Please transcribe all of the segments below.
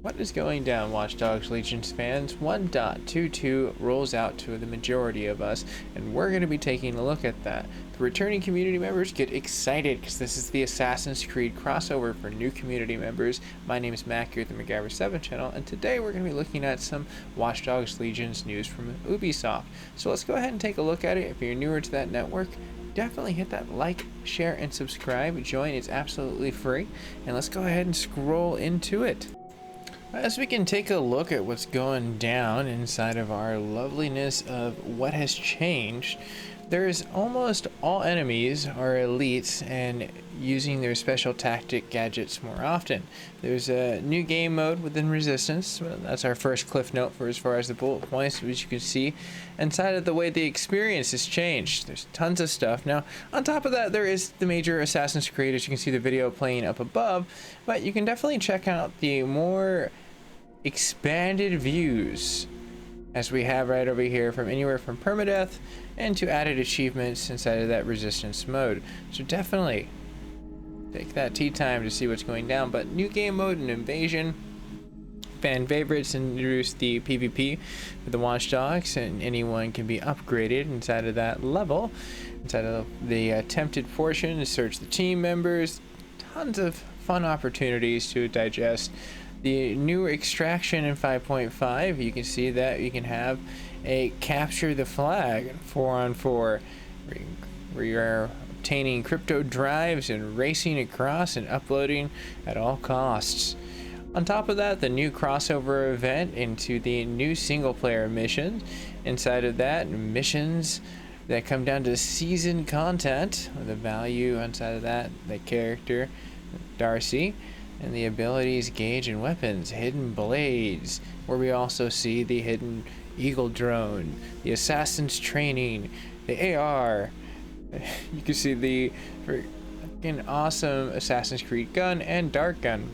What is going down, Watch Dogs Legions fans? 1.22 rolls out to the majority of us, and we're going to be taking a look at that. The returning community members get excited because this is the Assassin's Creed crossover for new community members. My name is Mac here at the MacGyver7 channel, and today we're going to be looking at some Watch Dogs Legions news from Ubisoft. So let's go ahead and take a look at it. If you're newer to that network, definitely hit that like, share, and subscribe. Join, it's absolutely free. And let's go ahead and scroll into it. As we can take a look at what's going down inside of our loveliness of what has changed, there's almost all enemies are elites and using their special tactic gadgets more often. There's a new game mode within Resistance. Well, that's our first cliff note for as far as the bullet points, which you can see inside of the way the experience has changed. There's tons of stuff. Now, on top of that, there is the major Assassin's Creed, as you can see the video playing up above, but you can definitely check out the more expanded views as we have right over here, from anywhere from permadeath and to added achievements inside of that resistance mode. So definitely take that tea time to see what's going down. But new game mode and invasion, fan favorites, introduced the PvP for the Watchdogs, and anyone can be upgraded inside of that level. Inside of the attempted portion to search the team members, tons of fun opportunities to digest. The new extraction in 5.5, you can see that you can have a capture the flag 4-on-4, where you're obtaining crypto drives and racing across and uploading at all costs. On top of that, the new crossover event into the new single player missions. Inside of that, missions that come down to season content with a value inside of that, the character Darcy, and the abilities, gauge, and weapons, hidden blades, where we also see the hidden eagle drone, the assassin's training, the AR. You can see the freaking awesome Assassin's Creed gun and dart gun.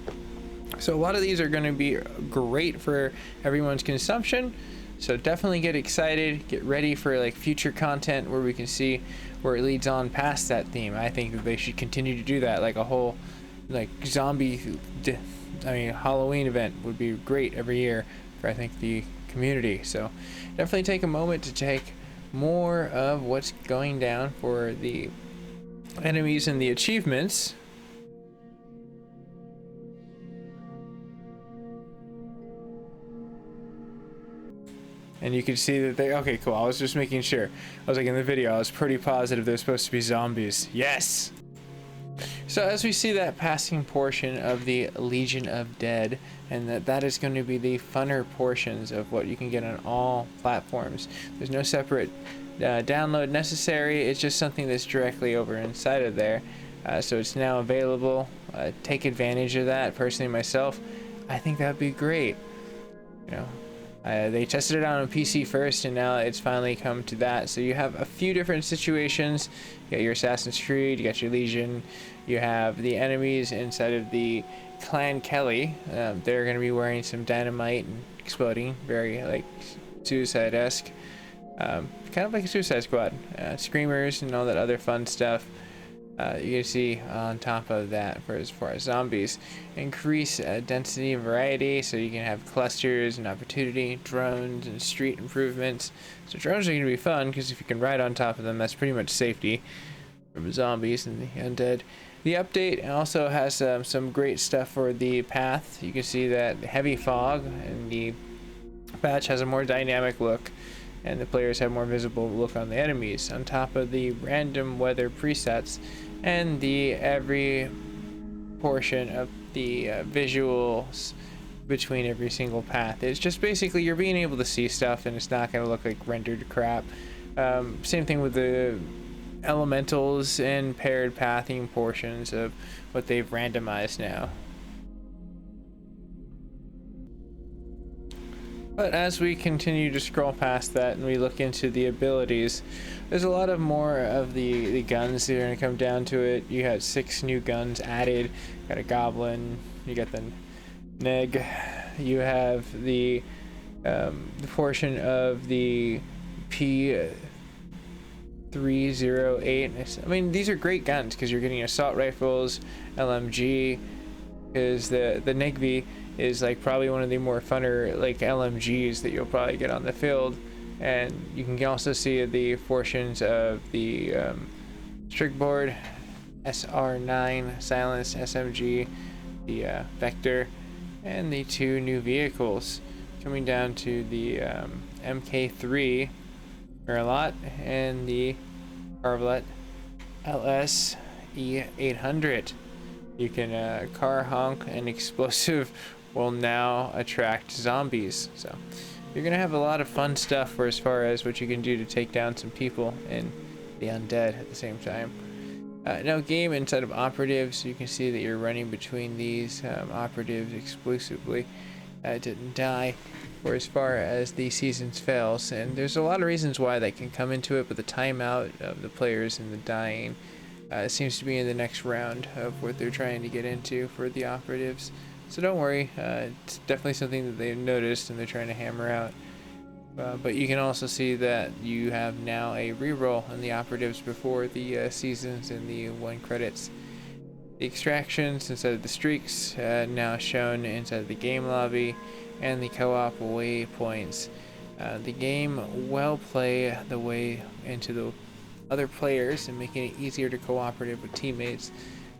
So a lot of these are going to be great for everyone's consumption. So definitely get excited, get ready for like future content where we can see where it leads on past that theme. I think that they should continue to do that, like a whole Halloween event would be great every year for, I think, the community. So definitely take a moment to take more of what's going down for the enemies and the achievements. And you can see that okay, cool. I was just making sure. I was like, in the video, I was pretty positive they're supposed to be zombies. Yes! So as we see that passing portion of the Legion of Dead, and that is going to be the funner portions of what you can get on all platforms. There's no separate download necessary. It's just something that's directly over inside of there. So it's now available. Take advantage of that. Personally, myself, I think that'd be great. You know, they tested it out on PC first, and now it's finally come to that. So you have a few different situations. You got your Assassin's Creed, you got your Legion, you have the enemies inside of the Clan Kelly. They're going to be wearing some dynamite and exploding, very like Suicide-esque. Kind of like a Suicide Squad. Screamers and all that other fun stuff. You can see on top of that, for as far as zombies, increase density and variety, so you can have clusters and opportunity, drones, and street improvements. So drones are going to be fun because if you can ride on top of them, that's pretty much safety from zombies and the undead. The update also has some great stuff for the path. You can see that heavy fog, and the patch has a more dynamic look, and the players have more visible look on the enemies, on top of the random weather presets and the every portion of the visuals between every single path. It's just basically you're being able to see stuff, and it's not going to look like rendered crap. Same thing with the elementals and paired pathing portions of what they've randomized now. But as we continue to scroll past that and we look into the abilities, there's a lot of more of the guns that are going to come down to it. You had 6 new guns added. You got a goblin, you got the neg, you have the portion of the P308. I mean, these are great guns because you're getting assault rifles, LMG, because the Negvi is like probably one of the more funner like LMGs that you'll probably get on the field. And you can also see the portions of the Strigboard, SR9 silenced SMG, the Vector, and the two new vehicles coming down to the MK3 Merlot and the Carvelet LS E800. You can car honk and explosive will now attract zombies. So you're gonna have a lot of fun stuff for as far as what you can do to take down some people and the undead at the same time. Now game inside of operatives, you can see that you're running between these operatives exclusively. Didn't die for as far as the seasons fails, and there's a lot of reasons why that can come into it, but the timeout of the players and the dying seems to be in the next round of what they're trying to get into for the operatives. So don't worry, it's definitely something that they've noticed and they're trying to hammer out. But you can also see that you have now a reroll in the operatives before the seasons and the 1 credits. The extractions instead of the streaks now shown inside of the game lobby, and the co-op waypoints. The game will play the way into the other players and making it easier to cooperative with teammates.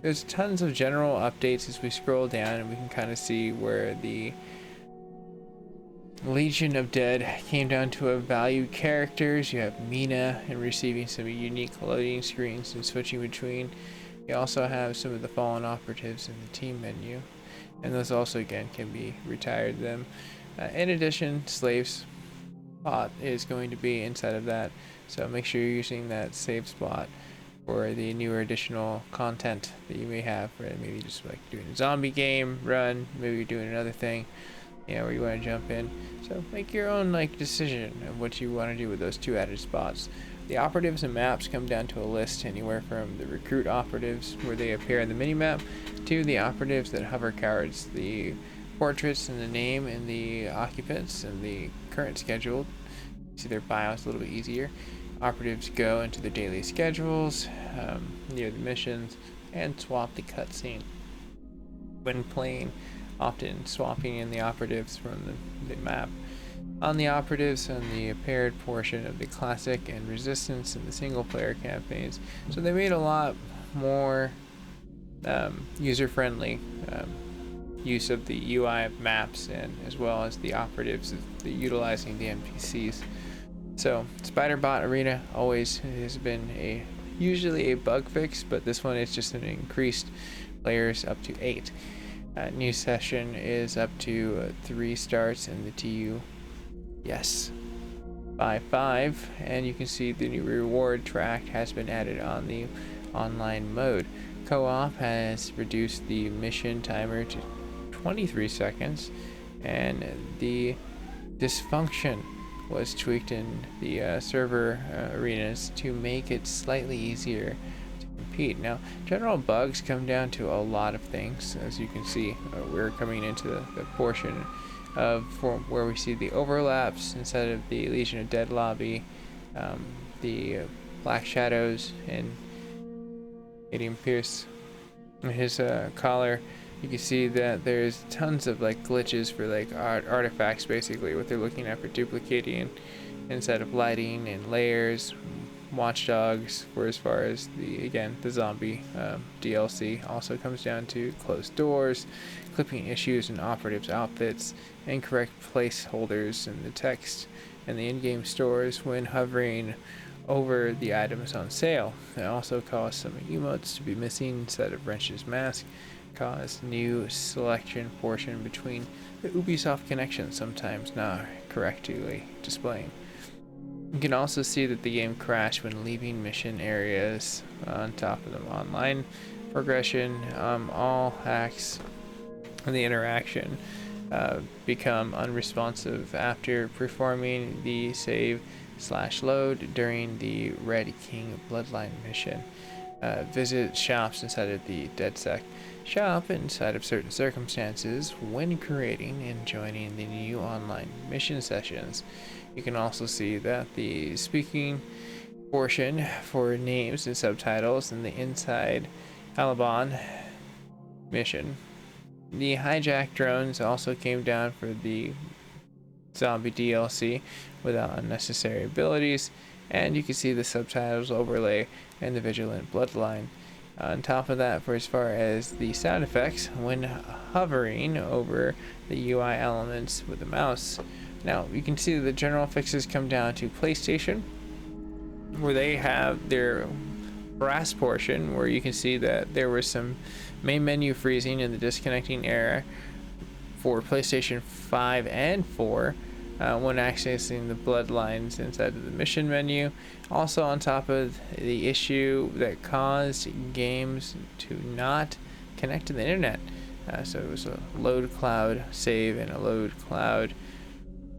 There's tons of general updates as we scroll down, and we can kind of see where the Legion of Dead came down to a valued characters. You have Mina and receiving some unique loading screens and switching between. You also have some of the fallen operatives in the team menu, and those also again can be retired them. In addition, slaves spot is going to be inside of that, so make sure you're using that save spot for the newer additional content that you may have, right? Maybe just like doing a zombie game run, maybe you're doing another thing, where you want to jump in. So make your own like decision of what you want to do with those 2 added spots. The operatives and maps come down to a list anywhere from the recruit operatives where they appear in the minimap to the operatives that hover cards, the portraits and the name and the occupants and the current schedule. See their bios a little bit easier. Operatives go into the daily schedules, near the missions, and swap the cutscene. When playing, often swapping in the operatives from the map. On the operatives on the paired portion of the classic and resistance and the single player campaigns. So they made a lot more user-friendly use of the UI maps, and as well as the operatives utilizing the NPCs. So Spider-Bot Arena always has been usually a bug fix, but this one is just an increased players up to 8. New session is up to 3 starts in the TU. Yes. 5-5, and you can see the new reward track has been added on the online mode. Co-op has reduced the mission timer to 23 seconds, and the dysfunction was tweaked in the server arenas to make it slightly easier to compete. Now, general bugs come down to a lot of things. As you can see, we're coming into the portion of where we see the overlaps inside of the Legion of Dead lobby, the Black Shadows and Adium Pierce and his collar. You can see that there's tons of like glitches for like artifacts, basically what they're looking at for duplicating inside of lighting and layers. Watchdogs for as far as the zombie DLC also comes down to closed doors, clipping issues in operatives outfits, incorrect placeholders in the text and the in-game stores when hovering over the items on sale. It also caused some emotes to be missing instead of Wrench's mask, caused new selection portion between the Ubisoft connection sometimes not correctly displaying. You can also see that the game crashed when leaving mission areas on top of them. Online progression, all hacks and the interaction become unresponsive after performing the save/load during the Red King Bloodline mission. Visit shops inside of the DedSec shop inside of certain circumstances when creating and joining the new online mission sessions. You can also see that the speaking portion for names and subtitles in the inside Alabon mission The hijack drones also came down for the zombie DLC without unnecessary abilities, and you can see the subtitles overlay and the vigilant bloodline. On top of that, for as far as the sound effects, when hovering over the UI elements with the mouse. Now, you can see the general fixes come down to PlayStation, where they have their brass portion, where you can see that there was some main menu freezing in the disconnecting error for PlayStation 5 and 4 when accessing the bloodlines inside of the mission menu. Also, on top of the issue that caused games to not connect to the internet. So it was a load cloud save and a load cloud,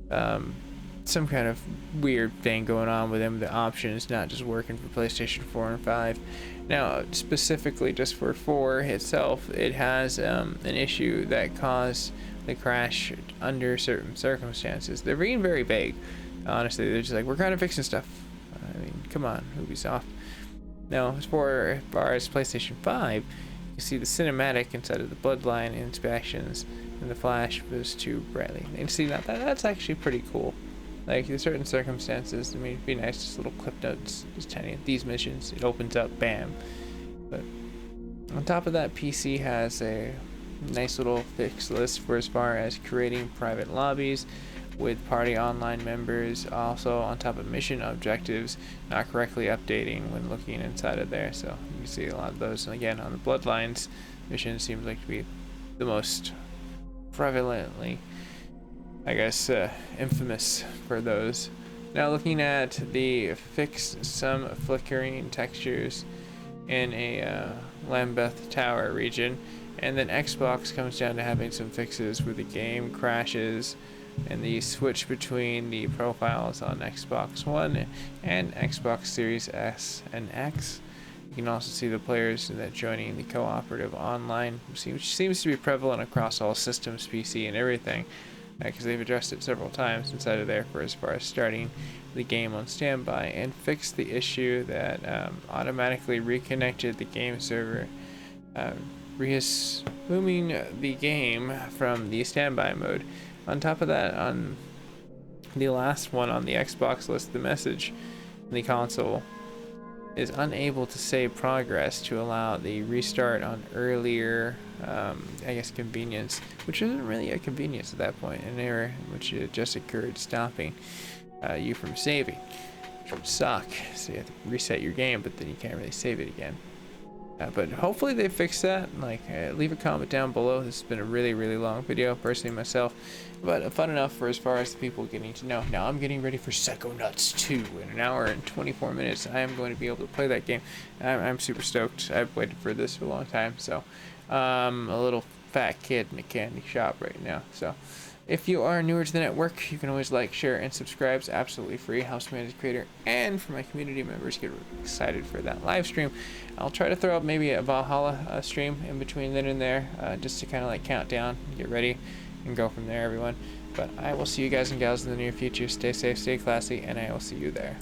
some kind of weird thing going on with them. The options not just working for PlayStation 4 and 5. Now, specifically just for 4 itself, it has an issue that caused the crash under certain circumstances. They're being very vague. Honestly, they're just like, we're kind of fixing stuff. I mean, come on, Ubisoft. Now, as far as PlayStation 5, you can see the cinematic inside of the bloodline inspections, and the flash was too brightly. And you see that's actually pretty cool. Like, in certain circumstances, I mean, it'd be nice, just little clip notes, just telling you these missions, it opens up, bam. But on top of that, PC has a nice little fix list for as far as creating private lobbies with party online members. Also, on top of mission objectives not correctly updating when looking inside of there. So you can see a lot of those. And again, on the bloodlines, mission seems like to be the most prevalently, I guess, infamous for those. Now, looking at the fix some flickering textures in a Lambeth Tower region, and then Xbox comes down to having some fixes where the game crashes and the switch between the profiles on Xbox One and Xbox Series S and X. You can also see the players that joining the cooperative online, which seems to be prevalent across all systems, PC, and everything, because they've addressed it several times inside of there for as far as starting the game on standby, and fixed the issue that automatically reconnected the game server, reassuming the game from the standby mode. On top of that, on the last one on the Xbox list, the message in the console is unable to save progress to allow the restart on earlier, I guess, convenience, which isn't really a convenience at that point, an error which just occurred stopping you from saving, which would suck. So you have to reset your game, but then you can't really save it again. But hopefully they fix that. Like, leave a comment down below. This has been a really, really long video, personally myself, but fun enough for as far as the people getting to know. Now I'm getting ready for Psychonauts 2 in an hour and 24 minutes. I am going to be able to play that game. I'm super stoked. I've waited for this for a long time. So, a little fat kid in a candy shop right now. So, if you are newer to the network, you can always like, share, and subscribe. It's absolutely free. Helps me as a creator, and for my community members, get excited for that live stream. I'll try to throw up maybe a Valhalla stream in between then and there, just to kind of like count down, get ready, and go from there, everyone. But I will see you guys and gals in the near future. Stay safe, stay classy, and I will see you there.